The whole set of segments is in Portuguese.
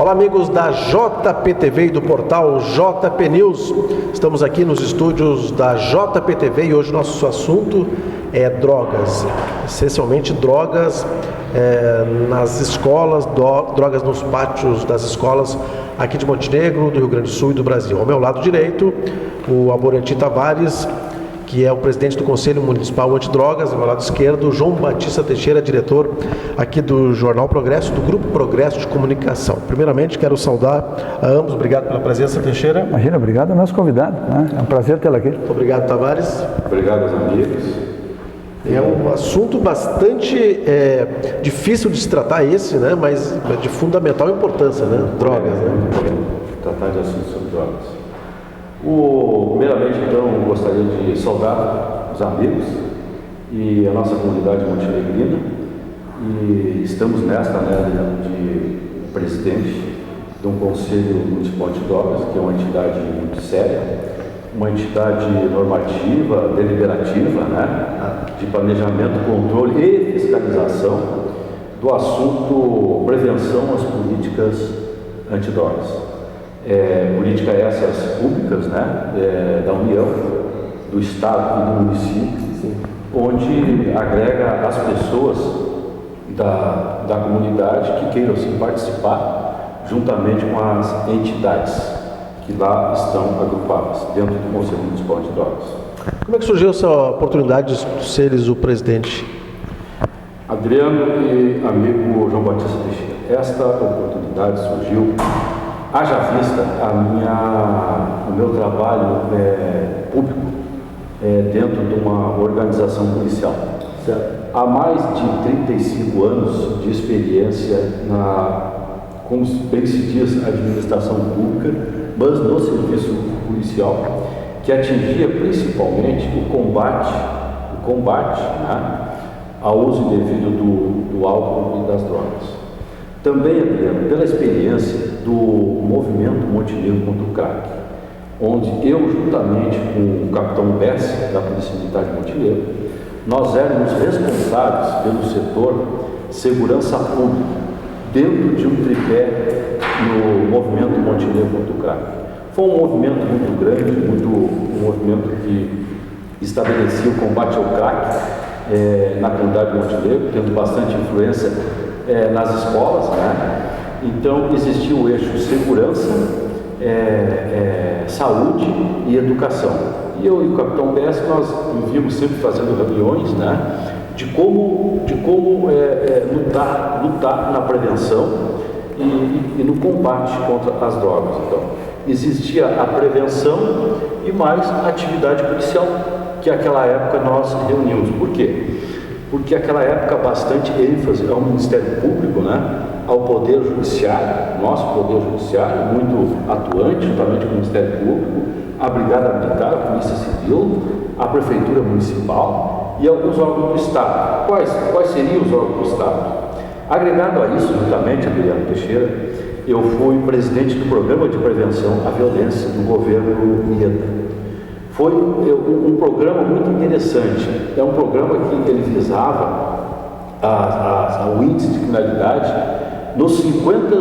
Olá, amigos da JPTV e do portal JP News. Estamos aqui nos estúdios da JPTV e hoje nosso assunto é drogas, essencialmente drogas nas escolas, drogas nos pátios das escolas aqui de Montenegro, do Rio Grande do Sul e do Brasil. Ao meu lado direito, o Aboranthy Tavares, que é o presidente do Conselho Municipal Antidrogas. Ao meu lado esquerdo, João Batista Teixeira, diretor aqui do Jornal Progresso, do Grupo Progresso de Comunicação. Primeiramente, quero saudar a ambos. Obrigado pela presença, Teixeira. Imagina, obrigado ao nosso convidado, né? É um prazer tê-lo aqui. Muito obrigado, Tavares. Obrigado aos amigos. É um assunto bastante difícil de se tratar esse, né? Mas de fundamental importância, né? Drogas, né? Tratar de assuntos sobre drogas. Primeiramente, então, gostaria de saudar os amigos e a nossa comunidade montenegrina. E estamos nesta, né, de presidente de um Conselho Municipal de Drogas, que é uma entidade muito séria, uma entidade normativa, deliberativa, né, de planejamento, controle e fiscalização do assunto prevenção às políticas antidrogas. Política essas públicas, né, da União, do Estado e do município, onde agrega as pessoas da comunidade que queiram assim, participar juntamente com as entidades que lá estão agrupadas dentro do Conselho Municipal de Drogas. Como é que surgiu essa oportunidade de seres o presidente? Adriano e amigo João Batista Teixeira, esta oportunidade surgiu, haja vista o meu trabalho público dentro de uma organização policial. Há mais de 35 anos de experiência como bem se diz, administração pública, mas no serviço policial, que atingia principalmente o combate, né, ao uso indevido do álcool e das drogas. Também, Adriano, pela experiência do movimento Montenegro contra o crack, onde eu, juntamente com o capitão Bessi, da Polícia Militar de Montenegro, nós éramos responsáveis pelo setor segurança pública, dentro de um tripé no movimento Montenegro contra o crack. Foi um movimento muito grande, um movimento que estabelecia o combate ao crack na comunidade de Montenegro, tendo bastante influência nas escolas, né? Então existia o eixo segurança, saúde e educação. E eu e o capitão Bess, nós vivíamos sempre fazendo reuniões, né, de como lutar na prevenção e no combate contra as drogas. Então existia a prevenção e mais a atividade policial, que naquela época nós reunimos. Por quê? Porque naquela época bastante ênfase ao Ministério Público, né, ao Poder Judiciário, nosso Poder Judiciário, muito atuante, juntamente com o Ministério Público, a Brigada Militar, a Polícia Civil, a Prefeitura Municipal e alguns órgãos do Estado. Quais seriam os órgãos do Estado? Agregado a isso, juntamente, Adriano Teixeira, eu fui presidente do Programa de Prevenção à Violência do governo IEDA. Foi um programa muito interessante. É um programa que ele visava o índice de criminalidade nos 50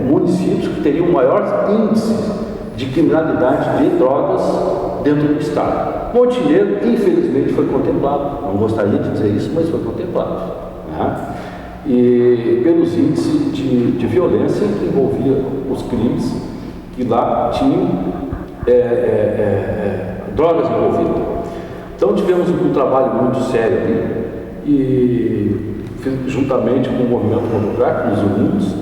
municípios que teriam o maior índice de criminalidade de drogas dentro do Estado. Montenegro, infelizmente, foi contemplado. Não gostaria de dizer isso, mas foi contemplado, né? E pelos índices de violência que envolvia os crimes que lá tinham drogas envolvidas. Então tivemos um trabalho muito sério ali e juntamente com o movimento contra o crack, nos unimos,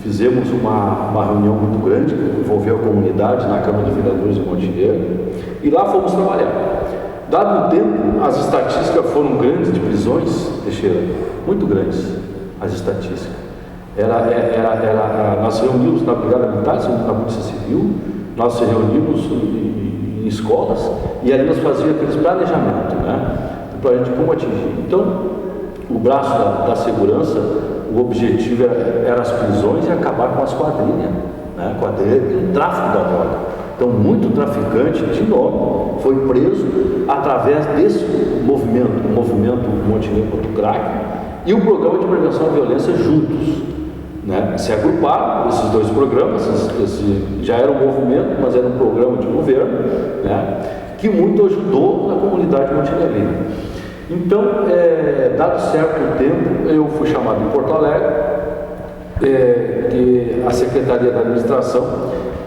fizemos uma reunião muito grande que envolveu a comunidade na Câmara de Vereadores de Montenegro e lá fomos trabalhar. Dado o tempo, as estatísticas foram grandes de prisões, Teixeira, muito grandes as estatísticas. Nós reunimos na Brigada Militar, na Polícia Civil, nós se reunimos em escolas e ali nós fazíamos aqueles planejamentos, né, para a gente como atingir. Então, o braço da segurança, o objetivo era as prisões e acabar com as quadrilhas, né, e o tráfico da droga. Então, muito traficante de nome foi preso através desse movimento, o movimento Montenegro contra o crack e o programa de prevenção à violência juntos. né, se agruparam, esses dois programas, esse já era um movimento, mas era um programa de governo, né, que muito ajudou na comunidade montenegrina. Então, dado certo tempo, eu fui chamado em Porto Alegre, que a Secretaria da Administração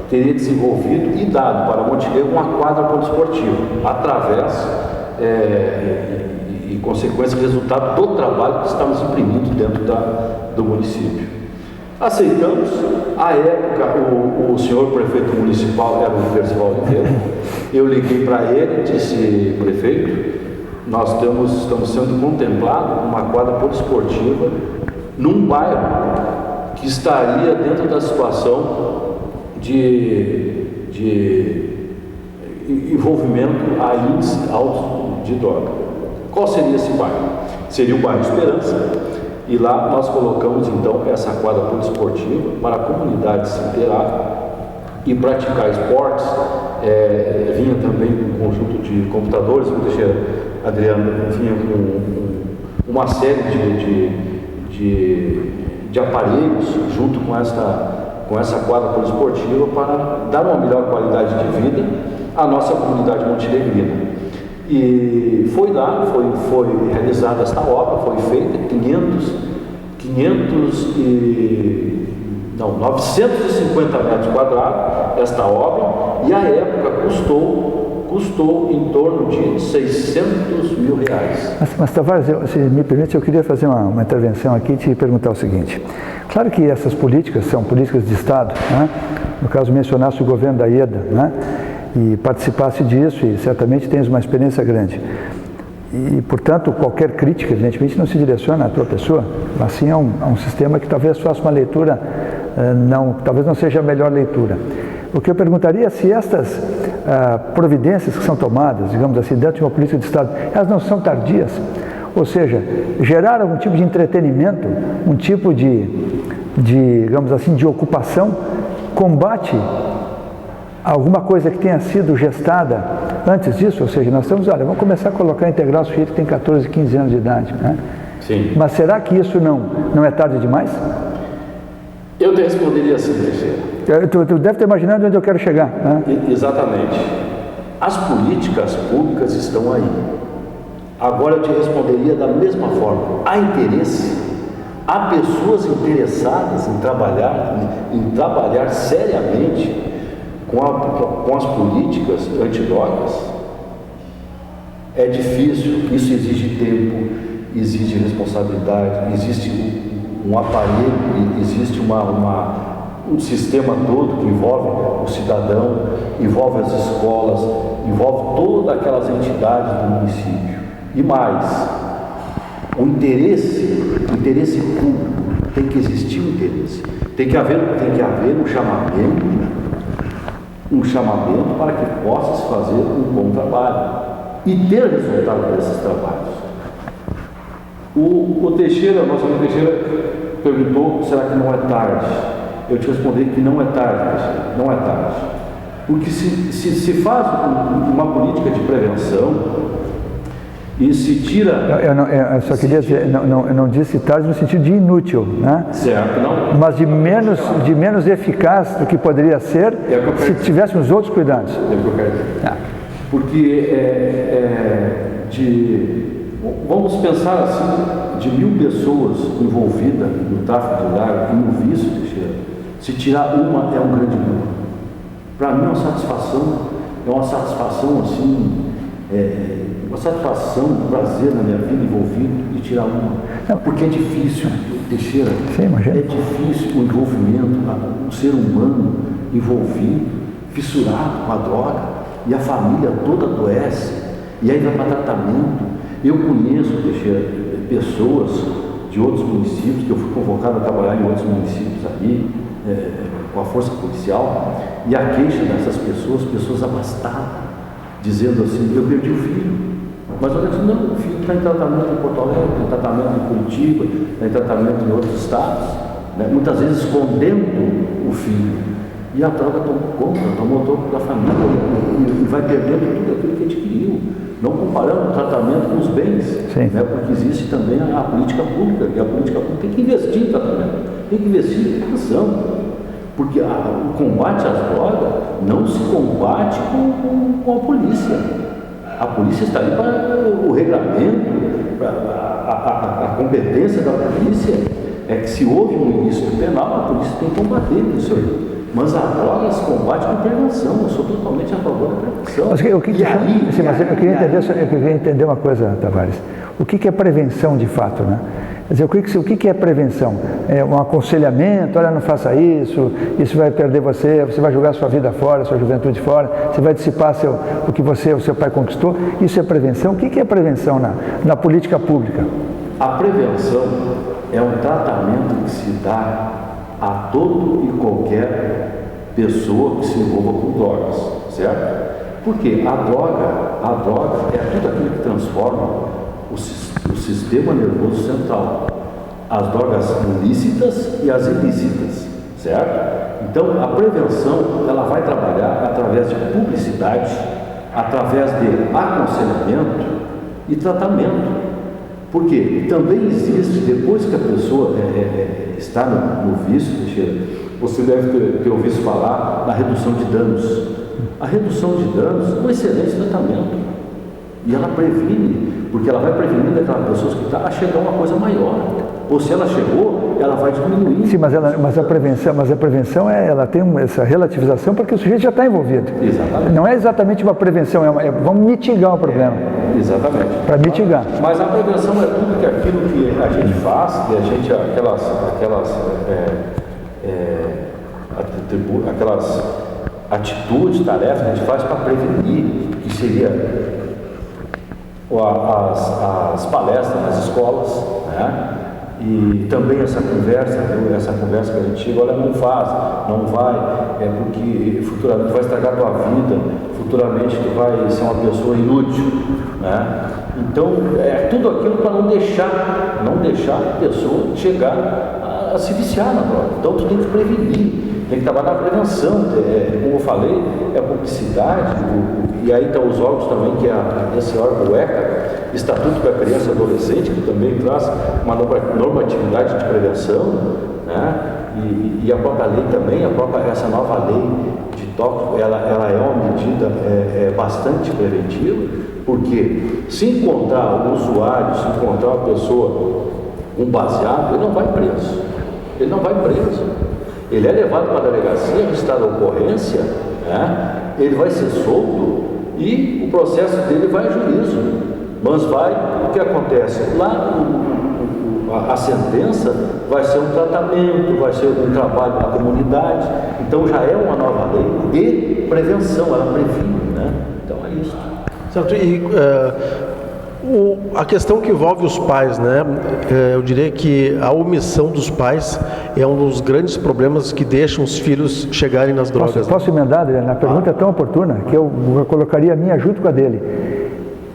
teria desenvolvido e dado para Montenegro uma quadra poliesportiva, através e consequência resultado do trabalho que estamos imprimindo dentro do município. Aceitamos. À época, o senhor prefeito municipal era o Percival Oliveira. Eu liguei para ele, disse: prefeito, nós estamos sendo contemplados uma quadra poliesportiva num bairro que estaria dentro da situação de envolvimento a índice alto de droga. Qual seria esse bairro? Seria o bairro Esperança, e lá nós colocamos então essa quadra poliesportiva para a comunidade se inteirar e praticar esportes. Vinha também um conjunto de computadores, Adriano, vinha com uma série de aparelhos junto com essa quadra poliesportiva para dar uma melhor qualidade de vida à nossa comunidade montenegrina. E foi lá, foi realizada esta obra, foi feita 950 metros quadrados esta obra, e à época custou em torno de 600 mil reais. Mas Tavares, se me permite, eu queria fazer uma intervenção aqui e te perguntar o seguinte. Claro que essas políticas são políticas de Estado, né? No caso mencionasse o governo da IEDA, né? E participasse disso, e certamente tens uma experiência grande. E, portanto, qualquer crítica, evidentemente, não se direciona à tua pessoa, mas sim a um sistema que talvez faça uma leitura, talvez não seja a melhor leitura. O que eu perguntaria é se estas providências que são tomadas, digamos assim, dentro de uma política de Estado, elas não são tardias. Ou seja, gerar algum tipo de entretenimento, um tipo digamos assim, de ocupação, combate alguma coisa que tenha sido gestada antes disso. Ou seja, nós estamos, vamos começar a colocar integral o sujeito que tem 14, 15 anos de idade, né? Sim. Mas será que isso não é tarde demais? Eu te responderia assim, Teixeira. Tu deve estar imaginando onde eu quero chegar, né? Exatamente. As políticas públicas estão aí. Agora eu te responderia da mesma forma. Há interesse, há pessoas interessadas em trabalhar seriamente com as políticas antidrogas. É difícil, isso exige tempo, exige responsabilidade, existe um aparelho, existe um sistema todo que envolve o cidadão, envolve as escolas, envolve todas aquelas entidades do município. E mais, o interesse público, tem que existir um interesse, tem que haver um chamamento para que possa se fazer um bom trabalho e ter resultado desses trabalhos. O Teixeira, nosso amigo Teixeira, perguntou: será que não é tarde? Eu te respondi que não é tarde, Teixeira, não é tarde. Porque se faz uma política de prevenção e se tira... Eu só queria dizer, eu não disse tarde no sentido de inútil, né? Certo, não. Mas de menos eficaz do que poderia ser se tivéssemos outros cuidados. É o que eu quero dizer. Porque vamos pensar assim, de 1.000 pessoas envolvidas no tráfico de droga e no vício, Teixeira, se tirar uma é um grande número. Para mim é uma satisfação assim, uma satisfação, um prazer na minha vida envolvido de tirar uma. Porque é difícil, Teixeira, sim, imagina. É difícil o envolvimento, um ser humano envolvido, fissurado com a droga, e a família toda adoece, e aí vai para tratamento. Eu conheço, Teixeira, pessoas de outros municípios, que eu fui convocado a trabalhar em outros municípios ali, com a força policial, e a queixa dessas pessoas abastadas, dizendo assim: eu perdi o filho. Mas olha assim, não, o filho está em tratamento em Porto Alegre, está em tratamento em Curitiba, está em tratamento em outros estados, né? Muitas vezes escondendo o filho. E a droga tomou conta da família e vai perdendo tudo aquilo que adquiriu. Não comparando o tratamento com os bens, né? Porque existe também a política pública, e a política pública tem que investir em tratamento, tem que investir em prevenção, porque o combate às drogas não se combate com a polícia. A polícia está ali para o regramento, para a competência da polícia é que se houve um ilícito penal, a polícia tem que combater isso aí. Mas a droga se combate com prevenção, eu sou totalmente a favor da prevenção. Mas eu queria entender uma coisa, Tavares. O que é prevenção de fato, né? Quer dizer, o que é prevenção? É um aconselhamento, olha, não faça isso, isso vai perder você vai jogar sua vida fora, sua juventude fora, você vai dissipar o que o seu pai conquistou. Isso é prevenção? O que é prevenção na política pública? A prevenção é um tratamento que se dá a todo e qualquer pessoa que se envolva com drogas, certo? Porque a droga é tudo aquilo que transforma o sistema nervoso central, as drogas ilícitas e as ilícitas, certo? Então, a prevenção, ela vai trabalhar através de publicidade, através de aconselhamento e tratamento. Porque também existe, depois que a pessoa está no vício, Teixeira, você deve ter ouvido falar na redução de danos. A redução de danos é um excelente tratamento. E ela previne, porque ela vai prevenindo aquelas pessoas que estão a chegar a uma coisa maior. Ou se ela chegou, ela vai diminuindo. Sim, mas a prevenção ela tem essa relativização porque o sujeito já está envolvido. Exatamente. Não é exatamente uma prevenção, vamos mitigar o problema. Exatamente. Para mitigar. Mas a prevenção é tudo aquilo que a gente faz, que a gente, aquelas atitudes, tarefas que a gente faz para prevenir, que seria as palestras nas escolas, né? E também essa conversa que a gente chega, olha, não vai, porque futuramente vai estragar a tua vida, futuramente tu vai ser uma pessoa inútil, né? Então, é tudo aquilo para não deixar a pessoa chegar a se viciar na droga. Então, tu tem que prevenir, tem que trabalhar na prevenção, como eu falei, é a publicidade, e aí estão os órgãos também, que é esse órgão, o ECA, Estatuto da Criança e Adolescente, que também traz uma normatividade de prevenção, né? E a própria lei também, essa nova lei de tóxico, ela é uma medida bastante preventiva, porque se encontrar um usuário, se encontrar uma pessoa, um baseado, ele não vai preso. Ele é levado para a delegacia, registrada a ocorrência, né? Ele vai ser solto e o processo dele vai a juízo. Mas o que acontece? Lá a sentença vai ser um tratamento, vai ser um trabalho para a comunidade. Então já é uma nova lei de prevenção, ela previne, né? Então é isso. Certo, e a questão que envolve os pais, né? Eu diria que a omissão dos pais é um dos grandes problemas que deixam os filhos chegarem nas drogas. Posso emendar, Adriano? A pergunta é tão oportuna que eu colocaria a minha junto com a dele.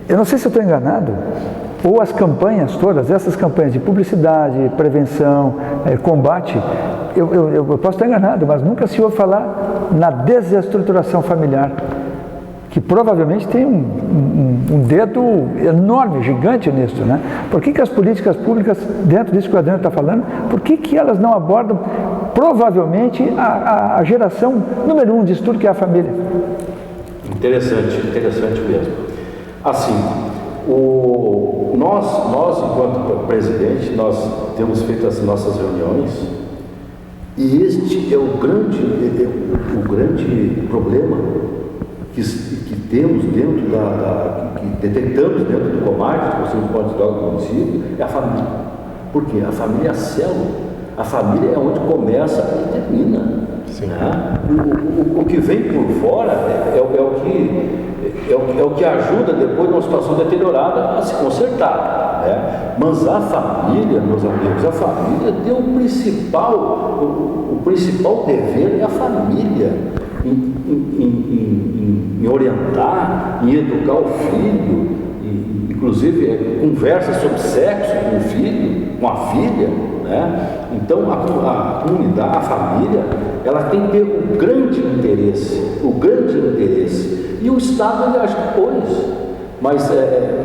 Eu não sei se eu estou enganado, ou as campanhas todas, essas campanhas de publicidade, prevenção, combate, eu posso estar enganado, mas nunca se ouve falar na desestruturação familiar, que provavelmente tem um dedo enorme, gigante nisso, né? Por que as políticas públicas, dentro disso que o Adriano está falando, por que elas não abordam provavelmente a geração número 1 disso tudo que é a família? Interessante mesmo. Assim, nós enquanto presidente, nós temos feito as nossas reuniões e este é o grande problema que temos dentro que detectamos dentro do combate do consumo de drogas do município, é a família. Por quê? A família é a célula. A família é onde começa e termina. Né? O que vem por fora é o que ajuda depois numa situação deteriorada a se consertar, né? Mas a família, meus amigos, a família tem o principal dever é a família em orientar, em educar o filho, inclusive conversa sobre sexo com o filho, com a filha, né? Então a comunidade, a família, ela tem que ter o grande interesse, e o Estado ele age depois. Mas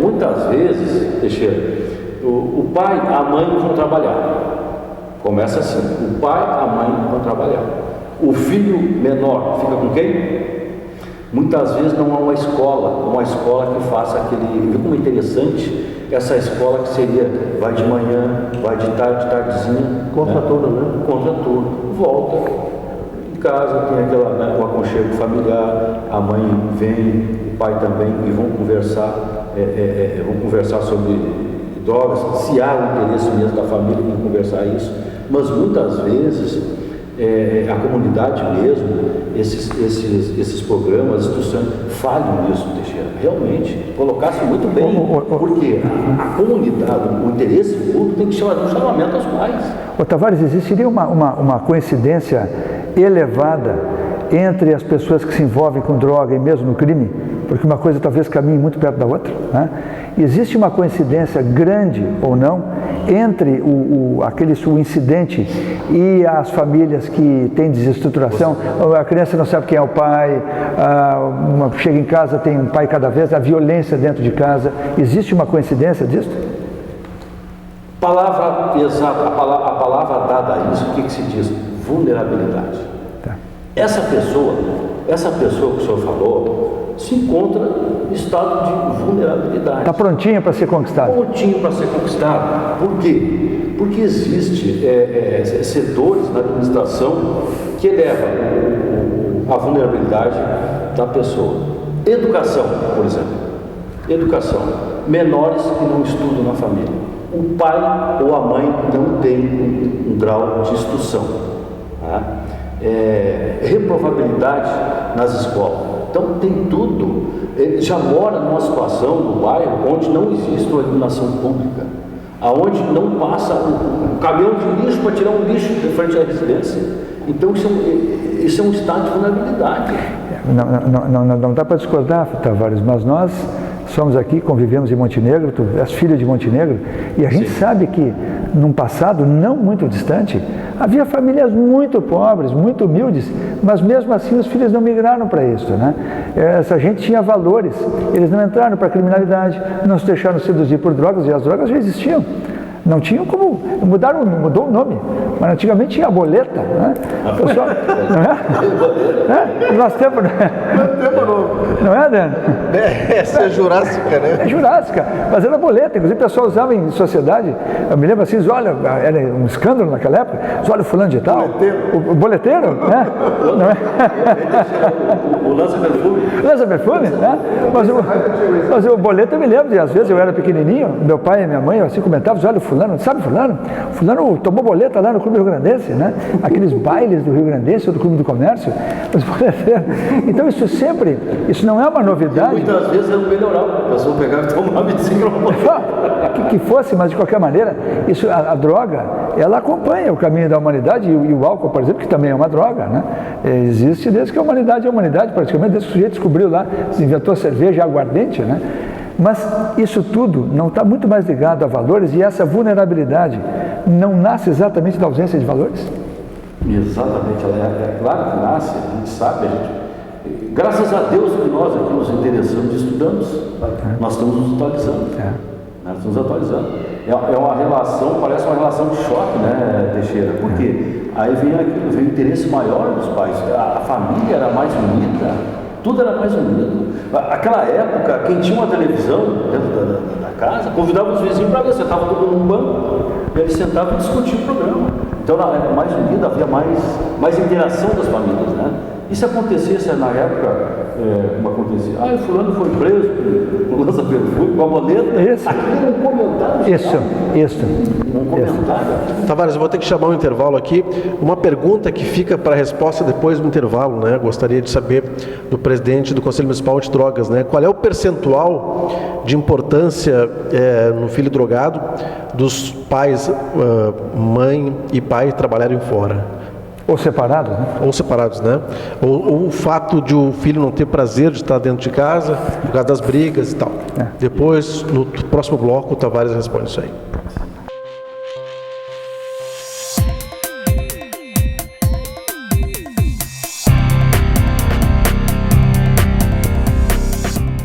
muitas vezes, Teixeira, o pai, a mãe vão trabalhar. Começa assim, o pai, a mãe vão trabalhar. O filho menor fica com quem? Muitas vezes não há uma escola que faça aquele... Viu como é interessante essa escola que seria, vai de manhã, vai de tarde, tardezinha. Contraturno, né? Contraturno. Volta em casa, tem aquela, né, o aconchego familiar, a mãe vem, o pai também, e vão conversar sobre drogas, se há o interesse mesmo da família em conversar isso. Mas muitas vezes a comunidade mesmo, esses programas, instruções, falham nisso, Teixeira. Realmente, colocasse muito bem, porque a comunidade, o interesse público tem que chamar um chamamento aos pais. Ô Tavares, existiria uma coincidência elevada entre as pessoas que se envolvem com droga e mesmo no crime? Porque uma coisa talvez caminhe muito perto da outra, né? Existe uma coincidência grande ou não entre o incidente e as famílias que têm desestruturação? A criança não sabe quem é o pai, chega em casa, tem um pai cada vez, a violência dentro de casa. Existe uma coincidência disso? Palavra exata, a palavra dada a isso, o que se diz? Vulnerabilidade. Tá. Essa pessoa que o senhor falou, se encontra em estado de vulnerabilidade. Está prontinha para ser conquistada. Prontinho para ser conquistada. Por quê? Porque existem setores na administração que elevam a vulnerabilidade da pessoa. Educação, por exemplo. Educação. Menores que não estudam na família. O pai ou a mãe não tem um grau de instrução. Tá? Reprovabilidade nas escolas. Então tem tudo. Ele já mora numa situação no bairro onde não existe uma iluminação pública, aonde não passa um caminhão de lixo para tirar um lixo de frente à residência. Então isso é um estado de vulnerabilidade. Não dá para discordar, Tavares, mas nós somos aqui, convivemos em Montenegro, tu és filho de Montenegro, e a gente sabe que num passado não muito distante, havia famílias muito pobres, muito humildes, mas mesmo assim os filhos não migraram para isso, né? Essa gente tinha valores, eles não entraram para a criminalidade, não se deixaram seduzir por drogas, e as drogas já existiam. Não tinham como, mudou o nome, mas antigamente tinha a boleta, né? Pessoal, não é? Nosso tempo, não é, Dan? Essa é jurássica, né? É jurássica, mas era boleta, inclusive o pessoal usava em sociedade, eu me lembro assim, olha, era um escândalo naquela época, olha o fulano de tal, o boleteiro, né? Não é? O lança-perfume. Lança-perfume, né? Mas o boleto eu me lembro, às vezes eu era pequenininho, meu pai e minha mãe assim comentavam, olha o fulano, sabe fulano? Fulano tomou boleta lá no Clube Rio Grandense, né? Aqueles bailes do Rio Grandense ou do Clube do Comércio, os boleteiros. Então isso não é uma novidade. E muitas vezes era melhorar, a pessoa pegava e tomava que fosse, mas de qualquer maneira, a droga, ela acompanha o caminho da humanidade e o álcool, por exemplo, que também é uma droga, né? Existe desde que a humanidade é a humanidade, praticamente, desde que o sujeito descobriu lá, se inventou a cerveja, aguardente, né? Mas isso tudo não está muito mais ligado a valores, e essa vulnerabilidade não nasce exatamente da ausência de valores? Exatamente, é claro que nasce, a gente sabe, graças a Deus que nós aqui nos interessamos e estudamos, nós estamos nos atualizando. Nós estamos atualizando. É uma relação, parece uma relação de choque, né, Teixeira? Por quê? Aí vem o interesse maior dos pais. A família era mais unida, tudo era mais unido. Aquela época, quem tinha uma televisão dentro da casa, convidava os vizinhos para ver, sentava todo mundo num banco, e eles sentavam e discutiam o programa. Então era mais unida, havia mais interação das famílias, né? E se acontecesse na época, como acontecia, o fulano foi preso com lança-perfume, com a boleta, aquilo era um comentário. Isso. Um comentário. Tavares, eu vou ter que chamar um intervalo aqui. Uma pergunta que fica para a resposta depois do intervalo, né? Gostaria de saber do presidente do Conselho Municipal de Drogas, né? Qual é o percentual de importância no filho drogado dos pais, mãe e pai trabalharem fora? Ou separados, né? Ou separados, né? Ou o fato de o filho não ter prazer de estar dentro de casa, por causa das brigas e tal. Depois, no próximo bloco, o Tavares responde isso aí.